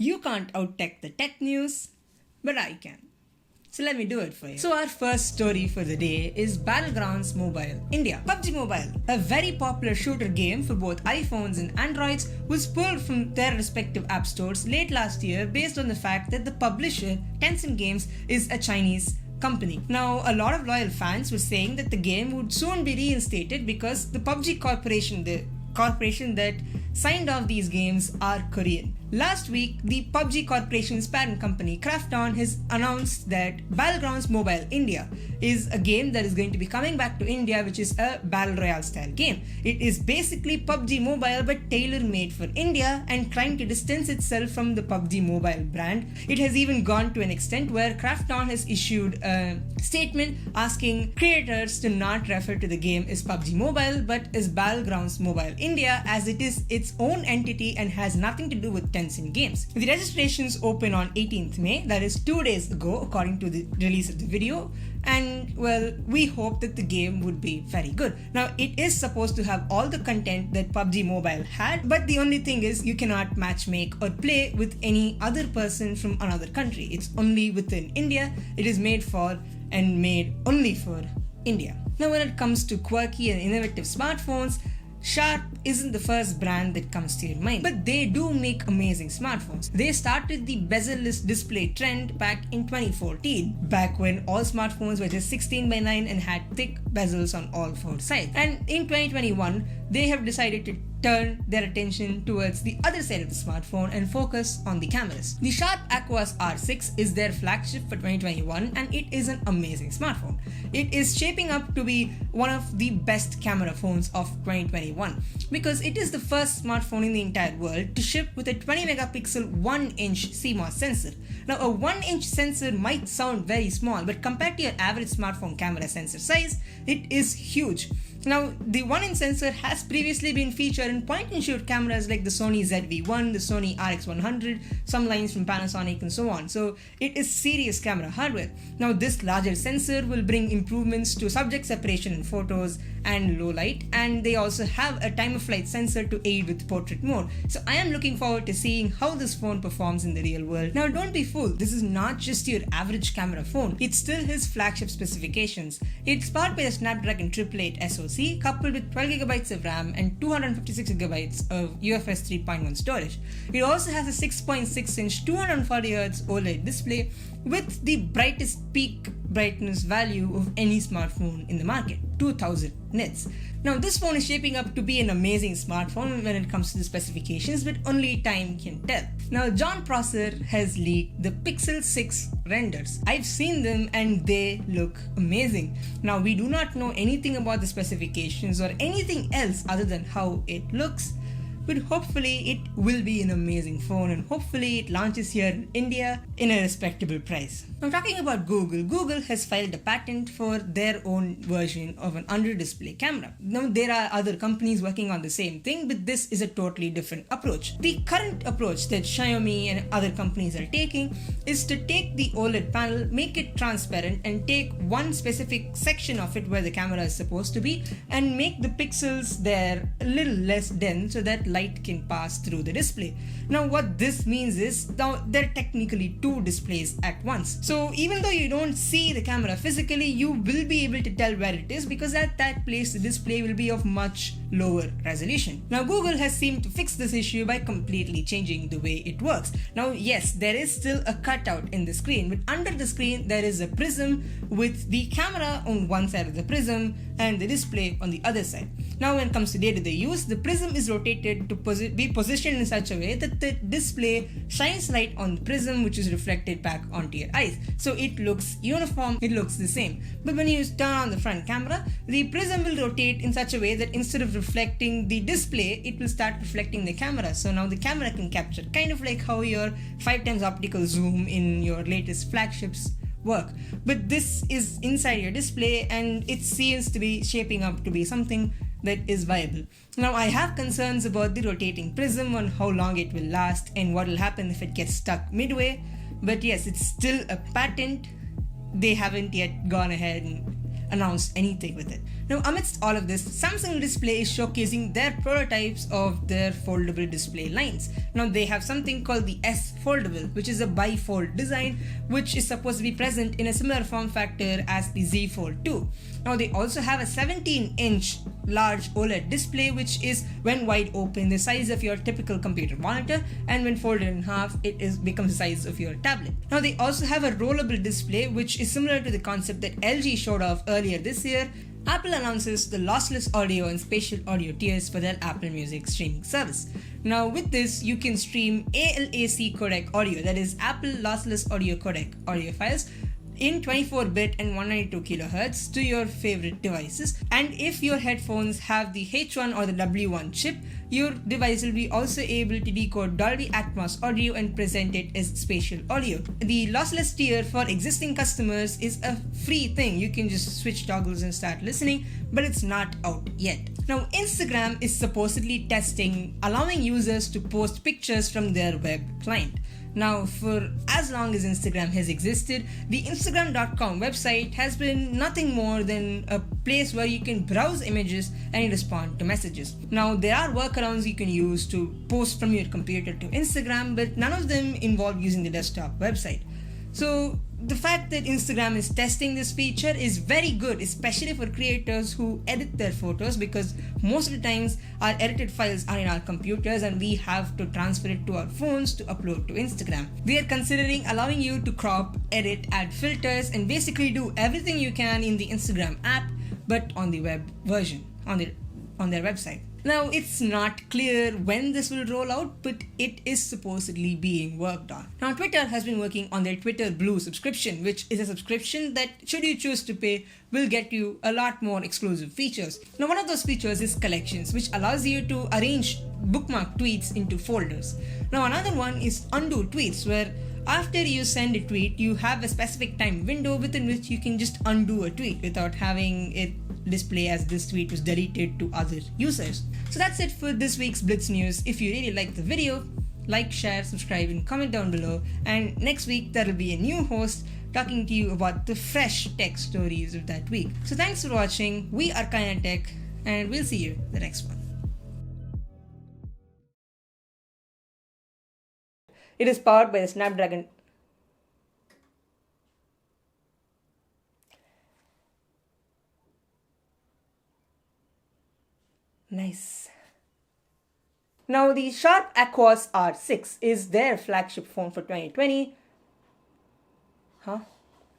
You can't out-tech the tech news, but I can. So let me do it for you. So our first story for the day is Battlegrounds Mobile India. PUBG Mobile, a very popular shooter game for both iPhones and Androids, was pulled from their respective app stores late last year based on the fact that the publisher, Tencent Games, is a Chinese company. Now, a lot of loyal fans were saying that the game would soon be reinstated because the PUBG corporation, the corporation that signed off these games, are Korean. Last week, the PUBG Corporation's parent company, Krafton, has announced that Battlegrounds Mobile India is a game that is going to be coming back to India, which is a Battle Royale style game. It is basically PUBG Mobile but tailor-made for India and trying to distance itself from the PUBG Mobile brand. It has even gone to an extent where Krafton has issued a statement asking creators to not refer to the game as PUBG Mobile but as Battlegrounds Mobile India, as it is its own entity and has nothing to do with Tencent Games. The registrations open on 18th May, that is 2 days ago according to the release of the video, and well, we hope that the game would be very good. Now, it is supposed to have all the content that PUBG Mobile had, but the only thing is you cannot matchmake or play with any other person from another country. It's only within India. It is made for and made only for India. Now, when it comes to quirky and innovative smartphones, Sharp isn't the first brand that comes to your mind, but they do make amazing smartphones. They started the bezel-less display trend back in 2014, back when all smartphones were just 16:9 and had thick bezels on all four sides. And in 2021, they have decided to turn their attention towards the other side of the smartphone and focus on the cameras. The Sharp Aquos R6 is their flagship for 2021 and it is an amazing smartphone. It is shaping up to be one of the best camera phones of 2021 because it is the first smartphone in the entire world to ship with a 20 megapixel 1-inch CMOS sensor. Now, a 1-inch sensor might sound very small, but compared to your average smartphone camera sensor size, it is huge. Now, the 1-inch sensor has previously been featured in point-and-shoot cameras like the Sony ZV-1, the Sony RX100, some lines from Panasonic and so on. So it is serious camera hardware. Now, this larger sensor will bring improvements to subject separation in photos and low light, and they also have a time-of-flight sensor to aid with portrait mode. So I am looking forward to seeing how this phone performs in the real world. Now, don't be fooled. This is not just your average camera phone. It still has flagship specifications. It's powered by the Snapdragon 888 SoC, coupled with 12GB of RAM and 256GB of UFS 3.1 storage. It also has a 6.6-inch 240Hz OLED display with the brightest peak brightness value of any smartphone in the market, 2000 nits. Now, this phone is shaping up to be an amazing smartphone when it comes to the specifications, but only time can tell. Now, John Prosser has leaked the Pixel 6 renders. I've seen them and they look amazing. Now, we do not know anything about the specifications or anything else other than how it looks, but hopefully it will be an amazing phone and hopefully it launches here in India in a respectable price. Now, talking about Google, Google has filed a patent for their own version of an under-display camera. Now, there are other companies working on the same thing, but this is a totally different approach. The current approach that Xiaomi and other companies are taking is to take the OLED panel, make it transparent, and take one specific section of it where the camera is supposed to be and make the pixels there a little less dense so that light can pass through the display. Now, what this means is now there are technically two displays at once. So even though you don't see the camera physically, you will be able to tell where it is because at that place the display will be of much lower resolution. Now, Google has seemed to fix this issue by completely changing the way it works. Now, yes, there is still a cutout in the screen, but under the screen there is a prism with the camera on one side of the prism and the display on the other side. Now, when it comes to day-to-day use, the prism is rotated to be positioned in such a way that the display shines light on the prism, which is reflected back onto your eyes. So it looks uniform, it looks the same. But when you turn on the front camera, the prism will rotate in such a way that instead of reflecting the display, it will start reflecting the camera. So now the camera can capture, kind of like how your 5x optical zoom in your latest flagships work. But this is inside your display and it seems to be shaping up to be something that is viable. Now, I have concerns about the rotating prism on how long it will last and what will happen if it gets stuck midway. But yes, it's still a patent. They haven't yet gone ahead and announced anything with it. Now, amidst all of this, Samsung Display is showcasing their prototypes of their foldable display lines. Now, they have something called the S Foldable, which is a bifold design, which is supposed to be present in a similar form factor as the Z Fold 2. Now, they also have a 17-inch large OLED display, which is, when wide open, the size of your typical computer monitor, and when folded in half, becomes the size of your tablet. Now, they also have a rollable display, which is similar to the concept that LG showed off earlier this year. Apple announces the lossless audio and spatial audio tiers for their Apple Music streaming service. Now, with this, you can stream ALAC codec audio, that is Apple Lossless Audio Codec audio files, in 24-bit and 192 kHz to your favorite devices. And if your headphones have the H1 or the W1 chip, your device will be also able to decode Dolby Atmos audio and present it as spatial audio. The lossless tier for existing customers is a free thing. You can just switch toggles and start listening, but it's not out yet. Now, Instagram is supposedly testing allowing users to post pictures from their web client. Now, for as long as Instagram has existed, the Instagram.com website has been nothing more than a place where you can browse images and respond to messages. Now, there are workarounds you can use to post from your computer to Instagram, but none of them involve using the desktop website. So, the fact that Instagram is testing this feature is very good, especially for creators who edit their photos, because most of the times our edited files are in our computers and we have to transfer it to our phones to upload to Instagram. They are considering allowing you to crop, edit, add filters, and basically do everything you can in the Instagram app, but on the web version, on their website. Now, it's not clear when this will roll out, but it is supposedly being worked on. Now, Twitter has been working on their Twitter Blue subscription, which is a subscription that, should you choose to pay, will get you a lot more exclusive features. Now, one of those features is collections, which allows you to arrange bookmark tweets into folders. Now, another one is undo tweets, where after you send a tweet, you have a specific time window within which you can just undo a tweet without having it display as this tweet was deleted to other users. So that's it for this week's Blitz news. If you really liked the video, like, share, subscribe, and comment down below. And next week, there will be a new host talking to you about the fresh tech stories of that week. So thanks for watching. We are KineTech, and we'll see you the next one. It is powered by the Snapdragon. Nice. Now, the Sharp Aquos R6 is their flagship phone for 2020. Huh?